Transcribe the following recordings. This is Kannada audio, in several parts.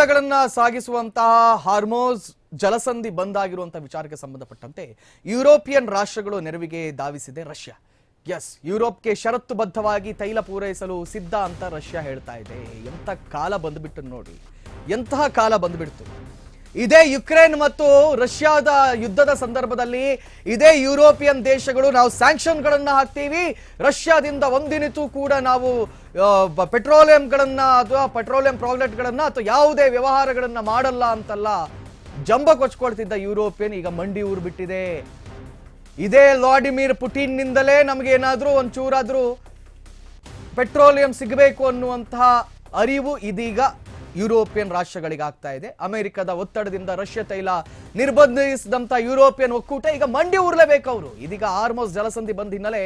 ತೈಲಗಳನ್ನ ಸಾಗಿಸುವಂತಹ ಹಾರ್ಮೋಸ್ ಜಲಸಂಧಿ ಬಂದ್ ಆಗಿರುವಂತಹ ವಿಚಾರಕ್ಕೆ ಸಂಬಂಧಪಟ್ಟಂತೆ ಯುರೋಪಿಯನ್ ರಾಷ್ಟ್ರಗಳು ನೆರವಿಗೆ ಧಾವಿಸಿದೆ ರಷ್ಯಾ. ಎಸ್, ಯುರೋಪ್ಗೆ ಷರತ್ತುಬದ್ಧವಾಗಿ ತೈಲ ಪೂರೈಸಲು ಸಿದ್ಧ ಅಂತ ರಷ್ಯಾ ಹೇಳ್ತಾ ಇದೆ. ಎಂಥ ಕಾಲ ಬಂದ್ಬಿಟ್ಟು ನೋಡಿ, ಎಂತಹ ಕಾಲ ಬಂದ್ಬಿಡ್ತು. ಇದೇ ಯುಕ್ರೇನ್ ಮತ್ತು ರಷ್ಯಾದ ಯುದ್ಧದ ಸಂದರ್ಭದಲ್ಲಿ ಇದೇ ಯುರೋಪಿಯನ್ ದೇಶಗಳು ನಾವು ಸ್ಯಾಂಕ್ಷನ್ಗಳನ್ನ ಹಾಕ್ತೀವಿ, ರಷ್ಯಾದಿಂದ ಒಂದಿನಿತೂ ಕೂಡ ನಾವು ಪೆಟ್ರೋಲಿಯಂಗಳನ್ನ ಅಥವಾ ಪೆಟ್ರೋಲಿಯಂ ಪ್ರಾಡಕ್ಟ್ಗಳನ್ನ ಅಥವಾ ಯಾವುದೇ ವ್ಯವಹಾರಗಳನ್ನ ಮಾಡಲ್ಲ ಅಂತಲ್ಲ ಜಂಬ ಕೊಚ್ಕೊಳ್ತಿದ್ದ ಯುರೋಪಿಯನ್ ಈಗ ಮಂಡಿ ಊರು ಬಿಟ್ಟಿದೆ. ಇದೇ ವ್ಲಾಡಿಮಿರ್ ಪುಟಿನ್ ನಿಂದಲೇ ನಮಗೆ ಏನಾದ್ರೂ ಒಂಚೂರಾದ್ರೂ ಪೆಟ್ರೋಲಿಯಂ ಸಿಗಬೇಕು ಅನ್ನುವಂತಹ ಅರಿವು ಇದೀಗ ಯುರೋಪಿಯನ್ ರಾಷ್ಟ್ರಗಳಿಗೆ ಆಗ್ತಾ ಇದೆ. ಅಮೆರಿಕದ ಒತ್ತಡದಿಂದ ರಷ್ಯಾ ತೈಲ ನಿರ್ಬಂಧಿಸಿದಂತ ಯುರೋಪಿಯನ್ ಒಕ್ಕೂಟ ಈಗ ಮಂಡಿ ಊರ್ಲೇಬೇಕು ಅವರು. ಇದೀಗ ಹಾರ್ಮೋಸ್ ಜಲಸಂಧಿ ಬಂದ ಹಿನ್ನೆಲೆ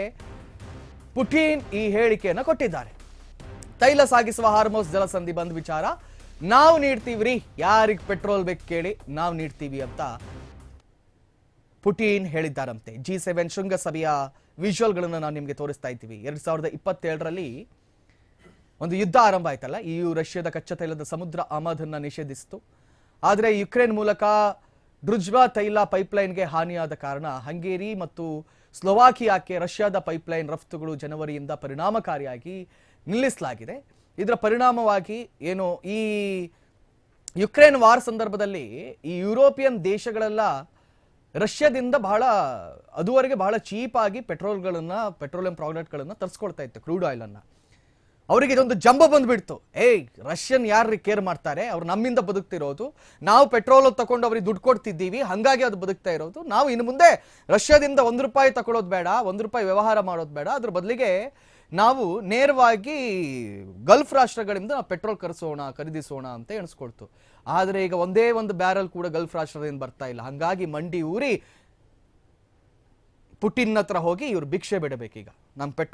ಪುಟಿನ್ ಈ ಹೇಳಿಕೆಯನ್ನು ಕೊಟ್ಟಿದ್ದಾರೆ. ತೈಲ ಸಾಗಿಸುವ ಹಾರ್ಮೋಸ್ ಜಲಸಂಧಿ ಬಂದ್ ವಿಚಾರ ನಾವು ನೀಡ್ತೀವ್ರಿ, ಯಾರಿಗೆ ಪೆಟ್ರೋಲ್ ಬೇಕು ಕೇಳಿ ನಾವು ನೀಡ್ತೀವಿ ಅಂತ ಪುಟಿನ್ ಹೇಳಿದ್ದಾರಂತೆ. G7 ಶೃಂಗಸಭೆಯ ವಿಜುವಲ್ಗಳನ್ನು ನಾವು ನಿಮಗೆ ತೋರಿಸ್ತಾ ಇದ್ದೀವಿ. 2027ರಲ್ಲಿ ಒಂದು ಯುದ್ಧ ಆರಂಭ ಆಯ್ತಲ್ಲ, EU ರಷ್ಯಾದ ಕಚ್ಚಾ ತೈಲದ ಸಮುದ್ರ ಆಮದನ್ನ ನಿಷೇಧಿಸಿತು. ಆದರೆ ಯುಕ್ರೇನ್ ಮೂಲಕ ಡ್ರುಜ್ಬಾ ತೈಲ ಪೈಪ್ಲೈನ್ಗೆ ಹಾನಿಯಾದ ಕಾರಣ ಹಂಗೇರಿ ಮತ್ತು ಸ್ಲೋವಾಕಿಯಾಕ್ಕೆ ರಷ್ಯಾದ ಪೈಪ್ಲೈನ್ ರಫ್ತುಗಳು ಜನವರಿಯಿಂದ ಪರಿಣಾಮಕಾರಿಯಾಗಿ ನಿಲ್ಲಿಸಲಾಗಿದೆ. ಇದರ ಪರಿಣಾಮವಾಗಿ ಏನು ಈ ಯುಕ್ರೇನ್ ವಾರ್ ಸಂದರ್ಭದಲ್ಲಿ ಈ ಯುರೋಪಿಯನ್ ದೇಶಗಳೆಲ್ಲ ರಷ್ಯಾದಿಂದ ಅದುವರೆಗೆ ಬಹಳ ಚೀಪ್ ಆಗಿ ಪೆಟ್ರೋಲಿಯಂ ಪ್ರಾಡಕ್ಟ್ಗಳನ್ನ ತರಿಸ್ಕೊಳ್ತಾ ಇತ್ತು, ಕ್ರೂಡ್ ಆಯಿಲ್ ಅನ್ನ. ಅವರಿಗೆ ಇದೊಂದು ಜಂಬ ಬಂದ್ಬಿಡ್ತು. ರಷ್ಯನ್ ಯಾರು ಕೇರ್ ಮಾಡ್ತಾರೆ, ಅವ್ರು ನಮ್ಮಿಂದ ಬದುಕ್ತಿರೋದು, ನಾವು ಪೆಟ್ರೋಲ್ ತಗೊಂಡು ಅವ್ರಿಗೆ ದುಡ್ಡು ಕೊಡ್ತಿದ್ದೀವಿ, ಹಂಗಾಗಿ ಅದು ಬದುಕ್ತಾ ಇರೋದು. ನಾವು ಇನ್ನು ಮುಂದೆ ರಷ್ಯಾದಿಂದ ₹1 ತಗೊಳ್ಳೋದು ಬೇಡ, ₹1 ವ್ಯವಹಾರ ಮಾಡೋದು ಬೇಡ, ಅದ್ರ ಬದಲಿಗೆ ನಾವು ನೇರವಾಗಿ ಗಲ್ಫ್ ರಾಷ್ಟ್ರಗಳಿಂದ ನಾವು ಪೆಟ್ರೋಲ್ ಖರೀದಿಸೋಣ ಅಂತ ಎಣಿಸ್ಕೊಳ್ತು. ಆದರೆ ಈಗ ಒಂದೇ ಒಂದು ಬ್ಯಾರಲ್ ಕೂಡ ಗಲ್ಫ್ ರಾಷ್ಟ್ರದಿಂದ ಬರ್ತಾ ಇಲ್ಲ. ಹಂಗಾಗಿ ಮಂಡಿ ಊರಿ ಪುಟಿನ್ ಹತ್ರ ಹೋಗಿ ಇವ್ರು ಭಿಕ್ಷೆ ಬಿಡಬೇಕೀಗ ನಮ್ಮ ಪೆಟ್ರೋಲ್